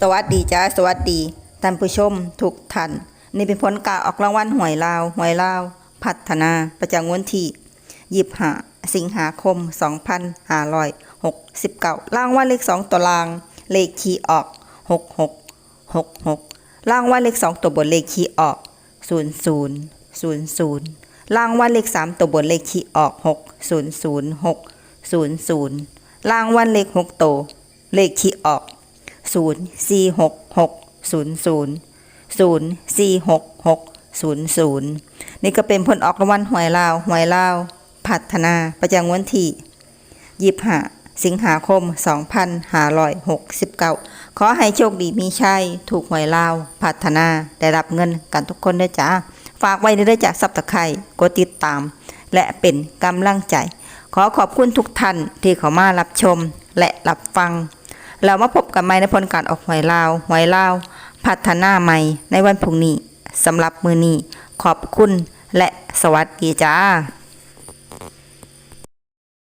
สวัสดีจ้าสวัสดีท่านผู้ชมทุกท่านนี่เป็นผลการออกรางวัลหวยลาวพัฒนาประจำวันที่25 สิงหาคม 2569รางวัลเลข2ตัวล่างเลขที่ออก6666รางวัลเลข2ตัวบนเลขที่ออก0000รางวัลเลข3ตัวบนเลขที่ออก600600รางวัลเลข6ตัวเลขที่ออก046600046600นี่ก็เป็นผลออกรางวัลหวยลาวพัฒนาประจำวันที่25 สิงหาคม 2569ขอให้โชคดีมีชัยถูกหวยลาวพัฒนาได้รับเงินกันทุกคนด้วยจ้าฝากไว้ด้วยจากซับตะไคร่กดติดตามและเป็นกำลังใจขอขอบคุณทุกท่านที่เข้ามารับชมและรับฟังเรามาพบกันใหม่ในผลการออกหวยลาวพัฒนาใหม่ในวันพรุ่งนี้สำหรับมื้อนี้ขอบคุณและสวัสดีจ้า